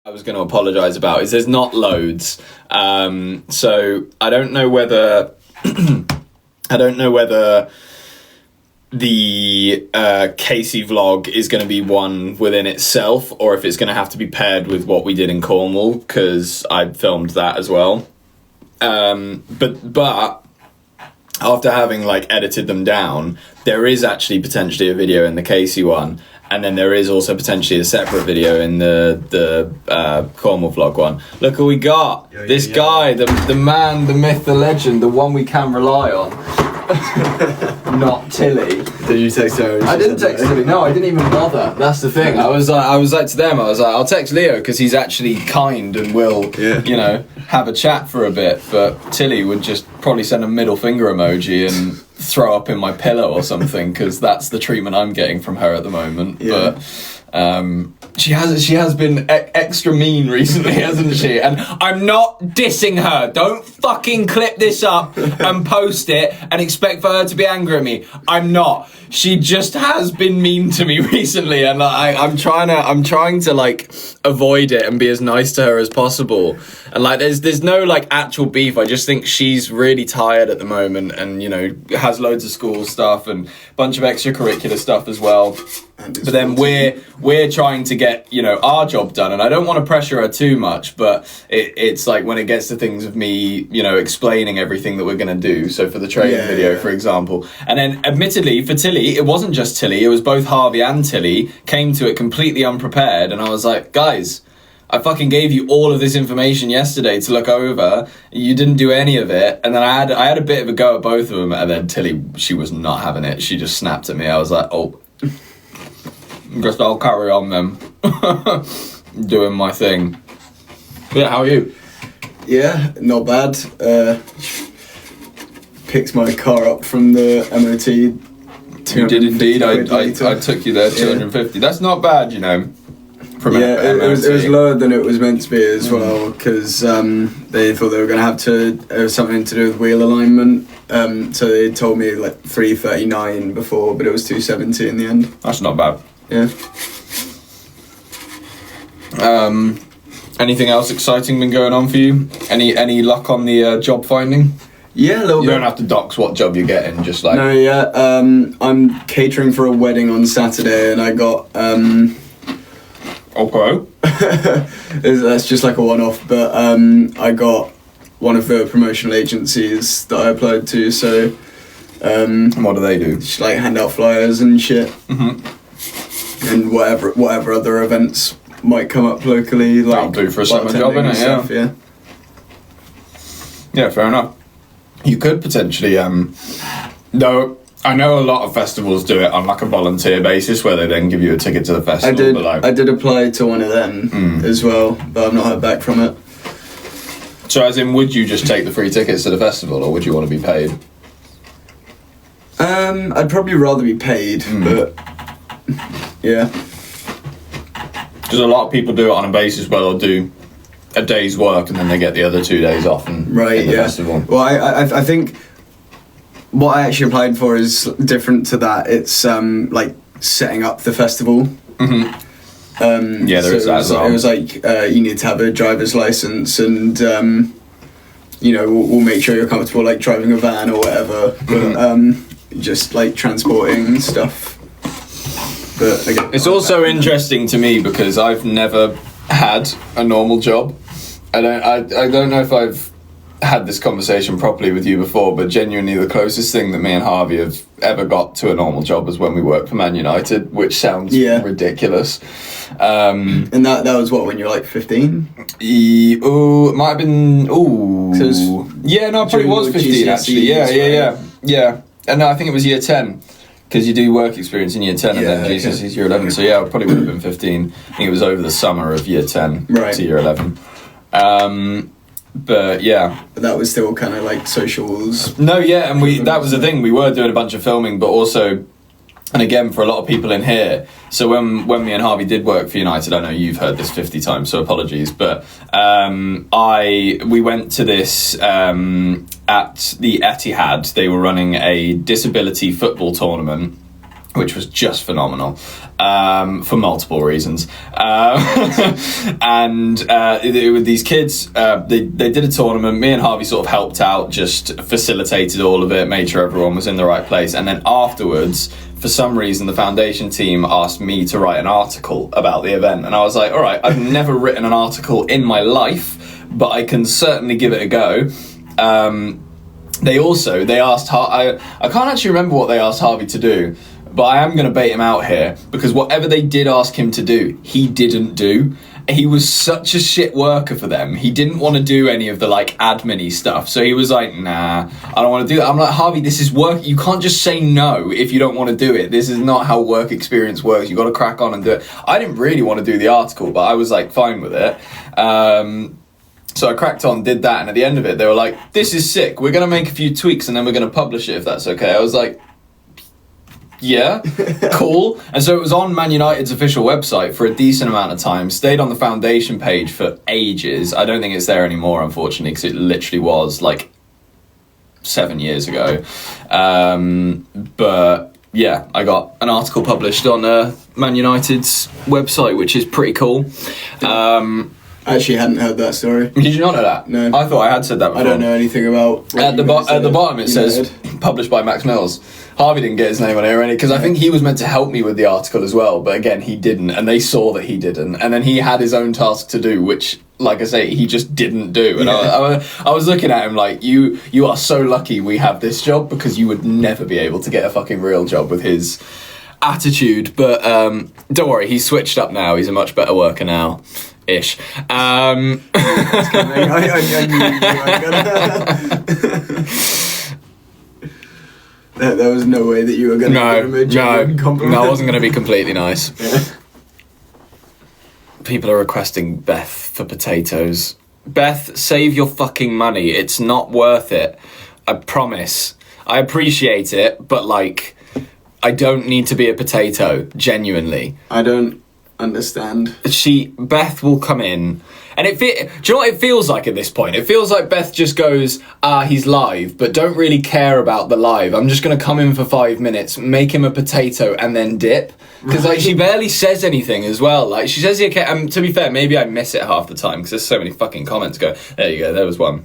I was going to apologise about is there's not loads. So I don't know whether the Casey vlog is going to be one within itself, or if it's going to have to be paired with what we did in Cornwall, because I filmed that as well. But after having like edited them down, there is actually potentially a video in the Casey one. And then there is also potentially a separate video in the Cornwall vlog one. Look who we got. This guy, the man, the myth, the legend, the one we can rely on. Not Tilly. Did you text her? I didn't text Tilly. No, I didn't even bother. That's the thing. I was like to them, I'll text Leo because he's actually kind and will, have a chat for a bit. But Tilly would just probably send a middle finger emoji and throw up in my pillow or something, because that's the treatment I'm getting from her at the moment. But she has been extra mean recently, hasn't she? And I'm not dissing her. Don't fucking clip this up and post it and expect for her to be angry at me. I'm not. She just has been mean to me recently, and I'm trying to like avoid it and be as nice to her as possible. And like there's no like actual beef. I just think she's really tired at the moment, and has loads of school stuff and a bunch of extracurricular stuff as well. But then we're trying to get our job done, and I don't want to pressure her too much, but it's like when it gets to things of me explaining everything that we're going to do. So for the training video, for example, and then admittedly for Tilly, it wasn't just Tilly, it was both Harvey and Tilly came to it completely unprepared, and I was like, guys, I fucking gave you all of this information yesterday to look over. You didn't do any of it. And then I had a bit of a go at both of them, and then Tilly, she was not having it. She just snapped at me. I was like, oh, guess I'll carry on then. Doing my thing. Yeah, how are you? Yeah, not bad. Picked my car up from the MOT. You did indeed. I took you there, 250. That's not bad, It was lower than it was meant to be as well, because they thought they were going to have to something to do with wheel alignment. So they told me like 339 before, but it was 270 in the end. That's not bad. Yeah. Anything else exciting been going on for you? Any luck on the job finding? Yeah, a little bit. You don't have to dox what job you're getting, just like... No, yeah. I'm catering for a wedding on Saturday, and I got... Okay. That's just like a one-off, but I got one of the promotional agencies that I applied to, so... what do they do? Just like hand out flyers and shit. Mm-hmm. And whatever other events might come up locally. Like, that'll do for a summer job, innit? Yeah. Yeah, fair enough. You could potentially, no, I know a lot of festivals do it on like a volunteer basis where they then give you a ticket to the festival. I did apply to one of them as well, but I've not heard back from it. So as in, would you just take the free tickets to the festival, or would you want to be paid? I'd probably rather be paid, but yeah. Because a lot of people do it on a basis where they'll do a day's work and then they get the other 2 days off and in the festival. Well, I think what I actually applied for is different to that. It's like setting up the festival. Mm-hmm. Yeah, there is that as well. It was like you need to have a driver's license, and we'll make sure you're comfortable like driving a van or whatever. But just like transporting stuff. But again, it's also interesting to me because I've never had a normal job. I don't know if I've had this conversation properly with you before, but genuinely the closest thing that me and Harvey have ever got to a normal job was when we worked for Man United, which sounds ridiculous. And that was what, when you were like 15? It might have been. Yeah, no, it probably was 15 actually. Yeah. And no, I think it was year 10. Because you do work experience in year 10 and then GCSE's year 11. So yeah, it probably would have been 15. I think it was over the summer of year 10 to year 11. But yeah. But that was still kind of like socials. No, yeah, and that was the thing. We were doing a bunch of filming, but also, and again, for a lot of people in here, so when me and Harvey did work for United, I know you've heard this 50 times, so apologies, but we went to this at the Etihad. They were running a disability football tournament which was just phenomenal for multiple reasons. And with these kids, they did a tournament. Me and Harvey sort of helped out, just facilitated all of it, made sure everyone was in the right place. And then afterwards, for some reason, the foundation team asked me to write an article about the event. And I was like, all right, I've never written an article in my life, but I can certainly give it a go. They asked I can't actually remember what they asked Harvey to do, but I am going to bait him out here, because whatever they did ask him to do, he didn't do. He was such a shit worker for them. He didn't want to do any of the like admin-y stuff. So he was like, nah, I don't want to do that. I'm like, Harvey, this is work. You can't just say no if you don't want to do it. This is not how work experience works. You got to crack on and do it. I didn't really want to do the article, but I was like fine with it. So I cracked on, did that, and at the end of it, they were like, this is sick. We're going to make a few tweaks and then we're going to publish it if that's okay. I was like, yeah, cool. And so it was on Man United's official website for a decent amount of time, stayed on the foundation page for ages. I don't think it's there anymore, unfortunately, because it literally was like 7 years ago. But yeah, I got an article published on Man United's website, which is pretty cool. I actually hadn't heard that story. Did you not know that? No. I thought I had said that before. I don't know anything about... At the bottom it says, published by Max Mills. Harvey didn't get his name on here, because I think he was meant to help me with the article as well, but again, he didn't, and they saw that he didn't, and then he had his own task to do, which, like I say, he just didn't do. And I was looking at him like, you are so lucky we have this job, because you would never be able to get a fucking real job with his attitude. But don't worry, he's switched up now. He's a much better worker now. Ish. I knew there was no way that you were going to give him a genuine compliment. No, I wasn't going to be completely nice. Yeah. People are requesting Beth for potatoes. Beth, save your fucking money. It's not worth it. I promise. I appreciate it, but like, I don't need to be a potato. Genuinely. I don't understand. Beth will come in, and do you know what it feels like at this point? It feels like Beth just goes, he's live, but don't really care about the live. I'm just going to come in for 5 minutes, make him a potato, and then dip. Because like, she barely says anything as well. Like, she says, okay, to be fair, maybe I miss it half the time, because there's so many fucking comments go, there you go, there was one.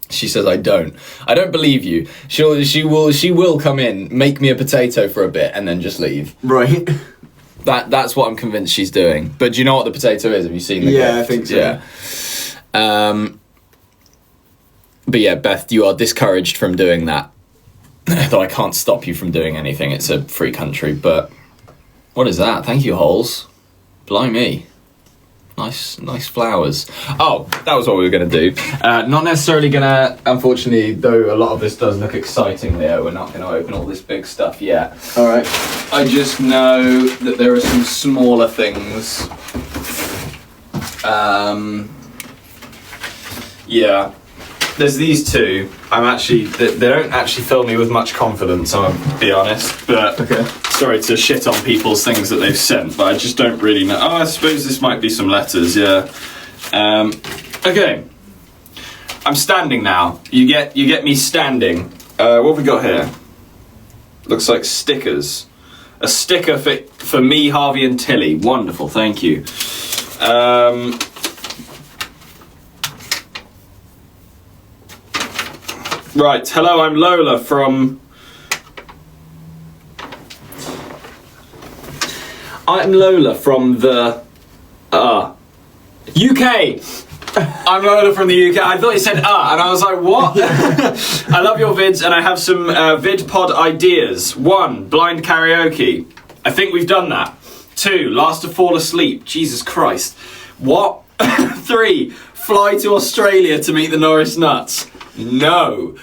She says, I don't believe you. She will come in, make me a potato for a bit, and then just leave. Right. That's what I'm convinced she's doing. But do you know what the potato is? Have you seen the gift? I think so. Yeah. But yeah, Beth, you are discouraged from doing that. Though I can't stop you from doing anything. It's a free country. But what is that? Thank you, Holes. Blimey. Nice flowers. Oh, that was what we were going to do. Not necessarily going to, unfortunately, though a lot of this does look exciting, Leo, we're not going to open all this big stuff yet. Alright. I just know that there are some smaller things. Yeah. There's these two. They don't actually fill me with much confidence, I'm going to be honest. But okay. Sorry to shit on people's things that they've sent, but I just don't really know. Oh, I suppose this might be some letters, yeah. Okay. I'm standing now. You get me standing. What have we got here? Looks like stickers. A sticker for me, Harvey and Tilly. Wonderful, thank you. Right, hello, I'm Lola from... I'm Lola from the... UK! I'm Lola from the UK. I thought he said and I was like, what? I love your vids, and I have some vid pod ideas. 1, blind karaoke. I think we've done that. 2, last to fall asleep. Jesus Christ. What? 3, fly to Australia to meet the Norris Nuts. No.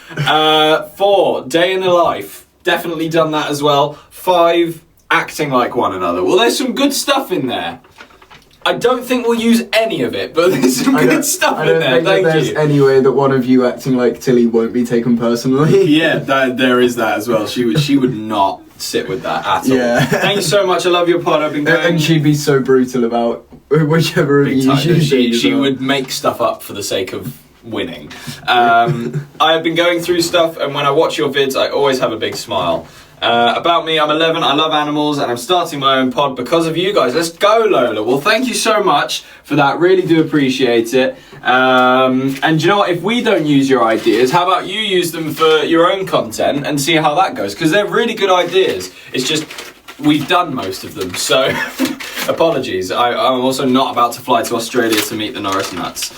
4, day in the life. Definitely done that as well. 5, acting like one another. Well, there's some good stuff in there. I don't think we'll use any of it, but there's some good stuff in there. Thank you. There's any way that one of you acting like Tilly won't be taken personally. Yeah, there is that as well. She would not sit with that at all. Yeah. Thank you so much. I love your pod. I've been going. And she'd be so brutal about whichever of you she would make stuff up for the sake of winning. I have been going through stuff, and when I watch your vids, I always have a big smile. About me, I'm 11, I love animals, and I'm starting my own pod because of you guys. Let's go, Lola. Well, thank you so much for that. Really do appreciate it. And you know what? If we don't use your ideas, how about you use them for your own content and see how that goes? Because they're really good ideas. It's just, we've done most of them, so apologies. I'm also not about to fly to Australia to meet the Norris Nuts.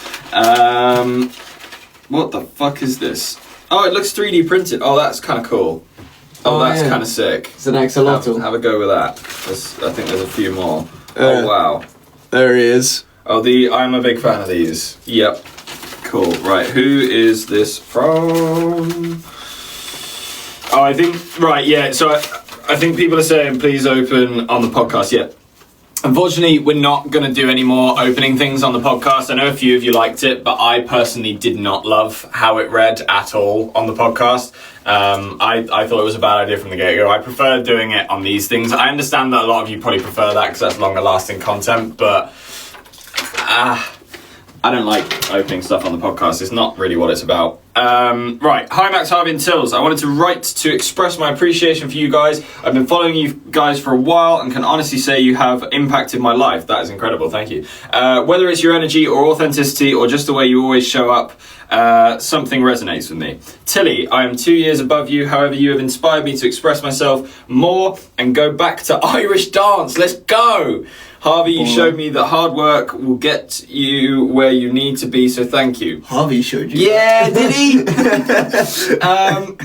What the fuck is this? Oh, it looks 3D printed. Oh, that's kind of cool. Oh, that's kind of sick. It's an axolotl. Have a go with that. I think there's a few more. Oh, wow. There he is. Oh, I'm a big fan of these. Yep. Cool. Right, who is this from? Oh, I think, right, yeah, so I think people are saying please open on the podcast. Yeah. Unfortunately, we're not going to do any more opening things on the podcast. I know a few of you liked it, but I personally did not love how it read at all on the podcast. I thought it was a bad idea from the get-go. I prefer doing it on these things. I understand that a lot of you probably prefer that because that's longer lasting content, but I don't like opening stuff on the podcast. It's not really what it's about. Right, hi Max, Harvey and Tills. I wanted to write to express my appreciation for you guys. I've been following you guys for a while and can honestly say you have impacted my life. That is incredible, thank you. Whether it's your energy or authenticity or just the way you always show up, something resonates with me. Tilly, I am 2 years above you. However, you have inspired me to express myself more and go back to Irish dance. Let's go! Harvey, you showed me that hard work will get you where you need to be, so thank you. Harvey showed you. Yeah, did he?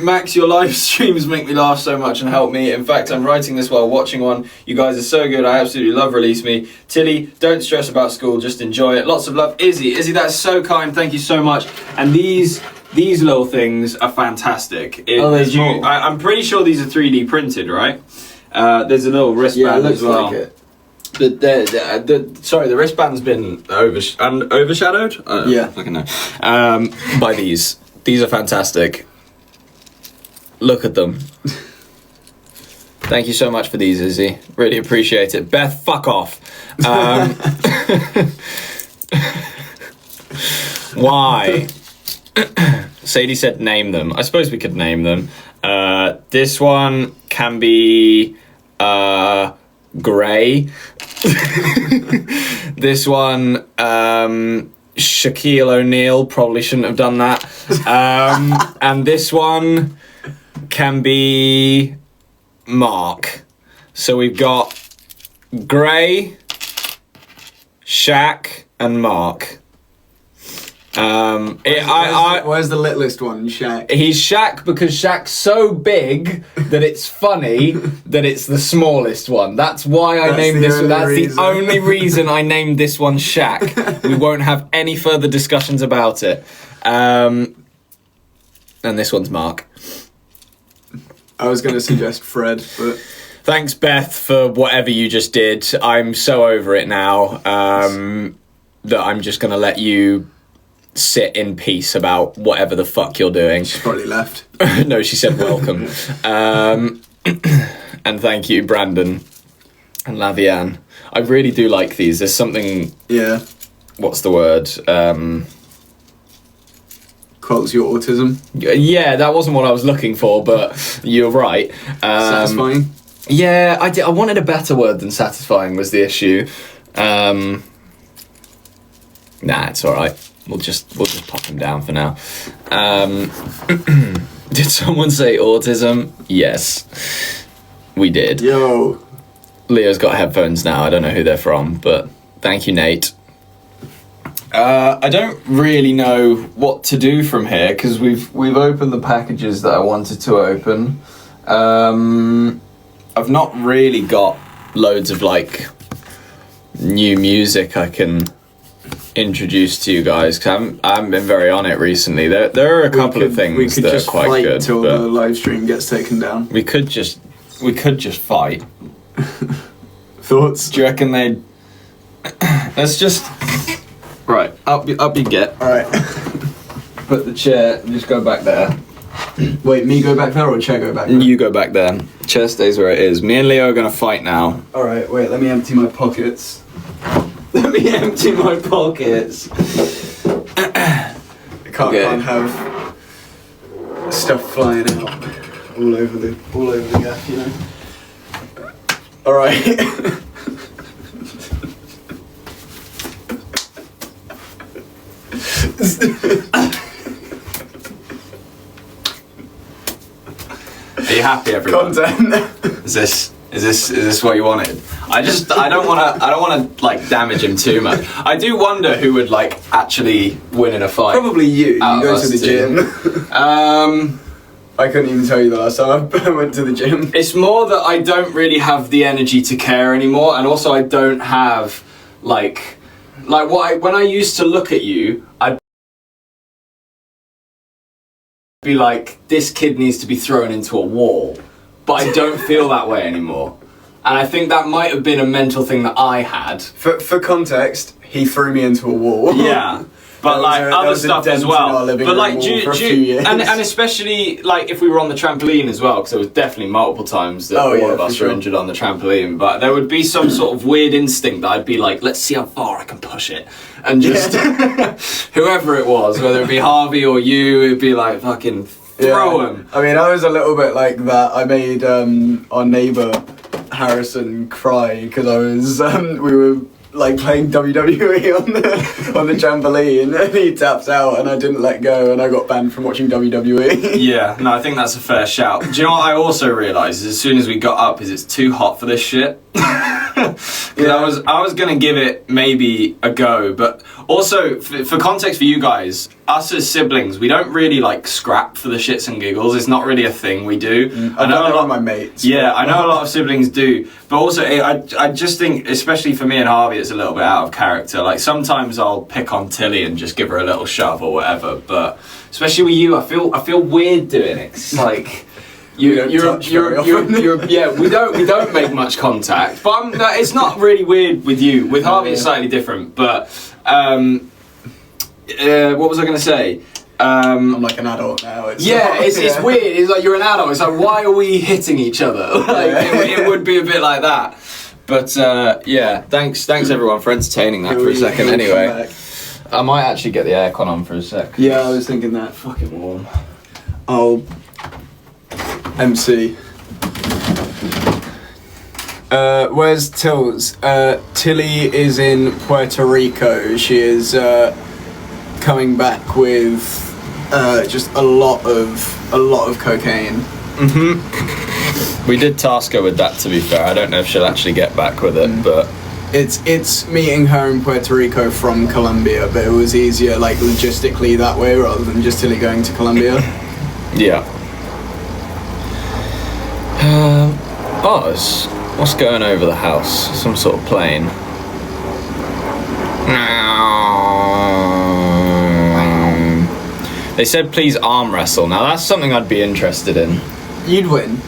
Max, your live streams make me laugh so much and help me. In fact, I'm writing this while watching one. You guys are so good. I absolutely love Release Me. Tilly, don't stress about school. Just enjoy it. Lots of love. Izzy, that's so kind. Thank you so much. And these little things are fantastic. There's more. I'm pretty sure these are 3D printed, right? There's a little wristband as well. Like it. The wristband's been overshadowed? I don't fucking know. By these. These are fantastic. Look at them. Thank you so much for these, Izzy. Really appreciate it. Beth, fuck off. Why? Sadie said name them. I suppose we could name them. This one can be Grey. This one, Shaquille O'Neal, probably shouldn't have done that. And this one can be Mark. So we've got Grey, Shaq, and Mark. Where's the littlest one, Shaq? He's Shaq because Shaq's so big that it's funny that it's the smallest one. That's why I named this one. That's the only reason I named this one Shaq. We won't have any further discussions about it. And this one's Mark. I was going to suggest Fred, but... Thanks, Beth, for whatever you just did. I'm so over it now that I'm just going to let you sit in peace about whatever the fuck you're doing. She probably left. No, she said welcome. And thank you, Brandon and Lavianne. I really do like these. There's something... Yeah. What's the word? Quells your autism. Yeah, that wasn't what I was looking for, but you're right. Satisfying? Yeah, I wanted a better word than satisfying was the issue. Nah, it's alright. We'll just pop him down for now. Did someone say autism? Yes, we did. Yo. Leo's got headphones now. I don't know who they're from, but thank you, Nate. I don't really know what to do from here because we've opened the packages that I wanted to open. I've not really got loads of like new music I can introduce to you guys because I haven't been very on it recently. There are a couple of things that are quite good. Until the live stream gets taken down. We could just fight. Thoughts? Do you reckon they'd? Let's just. Right, up you get. Alright. Put the chair, just go back there. Wait, me go back there or chair go back there? You go back there. Chair stays where it is. Me and Leo are gonna fight now. Alright, wait, let me empty my pockets. Let me empty my pockets. Can't have stuff flying out. all over the gaff, you know. All right. Are you happy, everyone? Content. Is this what you wanted? I don't want to like damage him too much. I do wonder who would like actually win in a fight. Probably you. You go to the gym. I couldn't even tell you the last time I went to the gym. It's more that I don't really have the energy to care anymore, and also I don't have like when I used to look at you, I'd be like, this kid needs to be thrown into a wall. But I don't feel that way anymore. And I think that might have been a mental thing that I had. For context, he threw me into a wall. Yeah. But like other stuff as well. But like, do you, and especially like if we were on the trampoline as well, because there was definitely multiple times that all of us were injured on the trampoline. But there would be some sort of weird instinct that I'd be like, let's see how far I can push it, and just whoever it was, whether it be Harvey or you, it'd be like fucking throw him. I mean, I was a little bit like that. I made our neighbour Harrison cry because I was we were like playing WWE on the trampoline, and he taps out and I didn't let go and I got banned from watching WWE. Yeah, no, I think that's a fair shout. Do you know what I also realised as soon as we got up is it's too hot for this shit. Because I was gonna give it maybe a go, but also for context for you guys, us as siblings, we don't really like scrap for the shits and giggles. It's not really a thing we do. I know a lot of my mates. Yeah, I know a lot of siblings do, but also I just think, especially for me and Harvey, it's a little bit out of character. Like sometimes I'll pick on Tilly and just give her a little shove or whatever, but especially with you, I feel weird doing it. It's like. Yeah, we don't make much contact, but it's not really weird with you. With Harvey, it's slightly different. But what was I going to say? I'm like an adult now. It's weird. It's like you're an adult. It's like, why are we hitting each other? Like it would be a bit like that. But thanks everyone for entertaining that for a second. Anyway, I might actually get the aircon on for a sec. Yeah, I was thinking that. Fucking warm. Oh. MC. Where's Tills? Tilly is in Puerto Rico. She is coming back with just a lot of cocaine. We did task her with that, to be fair. I don't know if she'll actually get back with it, but it's meeting her in Puerto Rico from Colombia, but it was easier like logistically that way rather than just Tilly going to Colombia. Yeah. Oz, what's going over the house? Some sort of plane. They said please arm wrestle. Now that's something I'd be interested in. You'd win.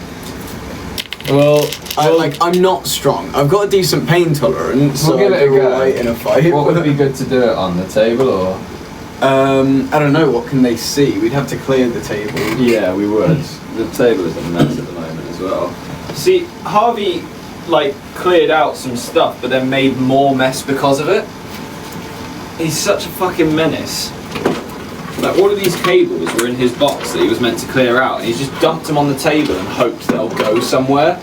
Well, I'm not strong. I've got a decent pain tolerance, so we'll give it a go. Right in a fight. What would be good to do it on the table or? I don't know. What can they see? We'd have to clear the table. Yeah, we would. The table is a mess at the moment as well. See, Harvey like cleared out some stuff, but then made more mess because of it. He's such a fucking menace. Like all of these cables were in his box that he was meant to clear out, and he's just dumped them on the table and hoped they'll go somewhere.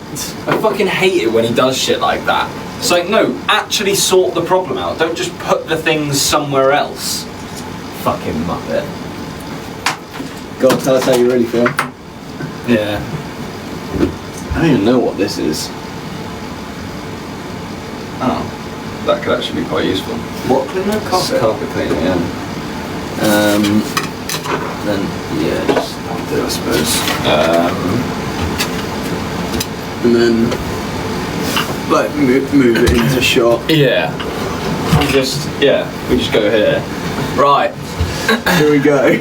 I fucking hate it when he does shit like that. It's like, no, actually sort the problem out. Don't just put the things somewhere else. Fucking muppet. Go on, tell us how you really feel. Yeah. I don't even know what this is. Oh, that could actually be quite useful. What cleaner? Carpet cleaner, yeah. Then, yeah, just that'll do, I suppose. And then, like, move it into shot. Yeah. We just go here. Right. Here we go.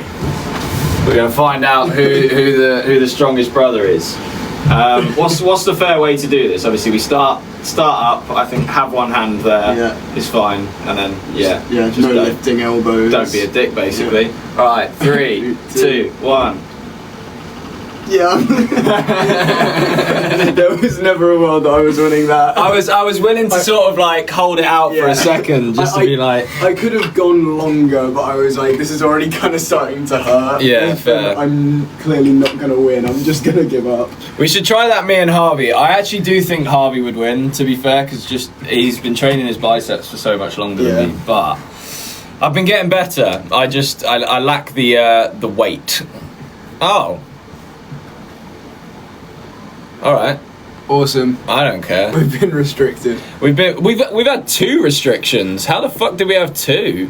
We're gonna find out who the strongest brother is. What's the fair way to do this? Obviously, we start up. I think have one hand there is fine, and then just no lifting elbows. Don't be a dick, basically. Right, 3, 2, 1. Yeah. There was never a world that I was winning that. I was willing to sort of like hold it out for a second, just to be like. I could have gone longer, but I was like, this is already kind of starting to hurt. Yeah, fair. I'm clearly not going to win. I'm just going to give up. We should try that, me and Harvey. I actually do think Harvey would win, to be fair, because just he's been training his biceps for so much longer than me. But I've been getting better. I lack the weight. Oh. All right. Awesome. I don't care. We've been restricted. We've had 2 restrictions. How the fuck did we have 2?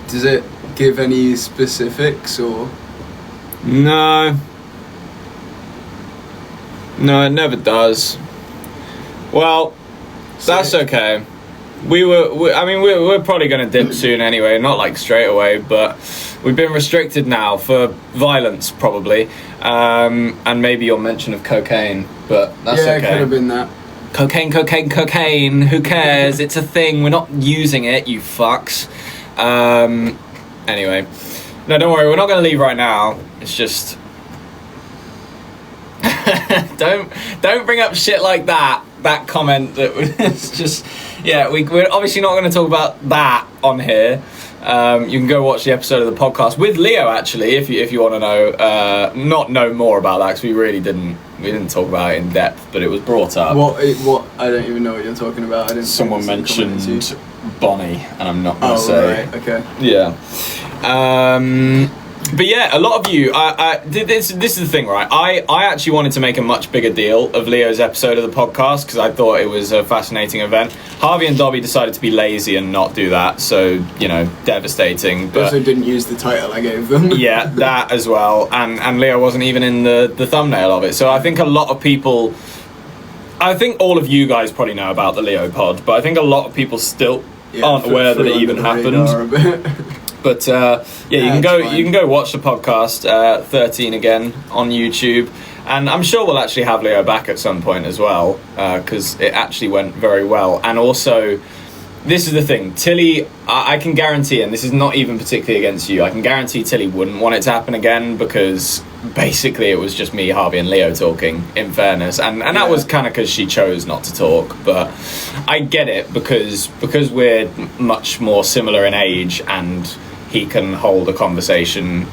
Does it give any specifics or? No, it never does. Well, that's okay. We're probably going to dip soon anyway. Not like straight away, but we've been restricted now for violence, probably, and maybe your mention of cocaine. But that's okay. Yeah, it could have been that. Cocaine. Who cares? It's a thing. We're not using it, you fucks. Anyway, no, don't worry. We're not going to leave right now. It's just don't bring up shit like that. That comment that was just we're obviously not going to talk about that on here. You can go watch the episode of the podcast with Leo actually if you want to know more about that, because we didn't talk about it in depth, but it was brought up. What I don't even know what you're talking about. Someone mentioned Bonnie, and I'm not going to say. Right, okay. Yeah. But yeah, a lot of you. This is the thing, right? I actually wanted to make a much bigger deal of Leo's episode of the podcast because I thought it was a fascinating event. Harvey and Dobby decided to be lazy and not do that, so devastating. But also didn't use the title I gave them. Yeah, that as well, and Leo wasn't even in the thumbnail of it. So I think a lot of people. I think all of you guys probably know about the Leo pod, but I think a lot of people still aren't aware that it even happened. But you can go watch the podcast 13 again on YouTube, and I'm sure we'll actually have Leo back at some point as well, because it actually went very well. And also, this is the thing, Tilly, I can guarantee, and this is not even particularly against you, I can guarantee Tilly wouldn't want it to happen again, because basically it was just me, Harvey and Leo talking, in fairness, and that was kind of because she chose not to talk. But I get it, because we're much more similar in age and he can hold a conversation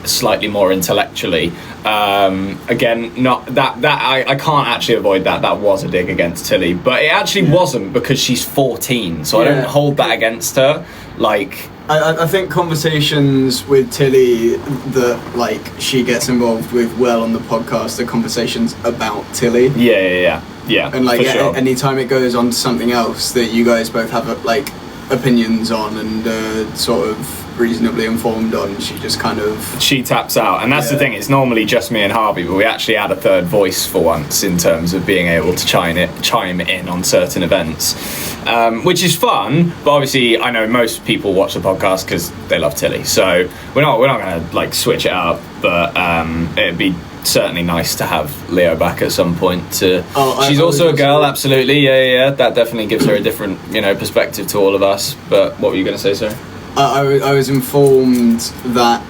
slightly more intellectually. Again, not that I can't actually avoid that. That was a dig against Tilly, but it actually wasn't, because she's 14, so I don't hold that against her. Like, I think conversations with Tilly that she gets involved with on the podcast are conversations about Tilly. Yeah. And sure. Anytime it goes on to something else that you guys both have opinions on and sort of reasonably informed on, she taps out. And that's the thing, it's normally just me and Harvey, but we actually add a third voice for once in terms of being able to chime in on certain events, which is fun. But obviously I know most people watch the podcast because they love Tilly, so we're not going to switch it up, but it'd be certainly nice to have Leo back at some point. She's also a girl, absolutely. Yeah, that definitely gives her a different perspective to all of us. But what were you going to say, sir? I was informed that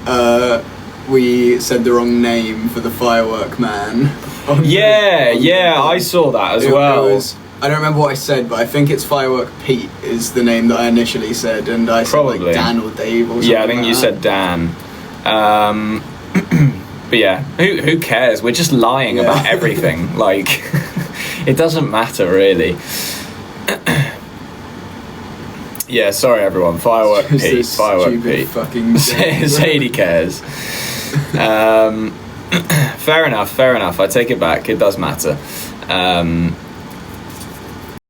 we said the wrong name for the firework man. I saw that as well. I don't remember what I said, but I think it's Firework Pete is the name that I initially said, and I said Dan or Dave or something. Yeah, I think you said Dan. But yeah, who cares? We're just lying about everything. It doesn't matter really. Yeah, sorry everyone. Firework Pete. Fucking Sadie cares. Fair enough. I take it back. It does matter.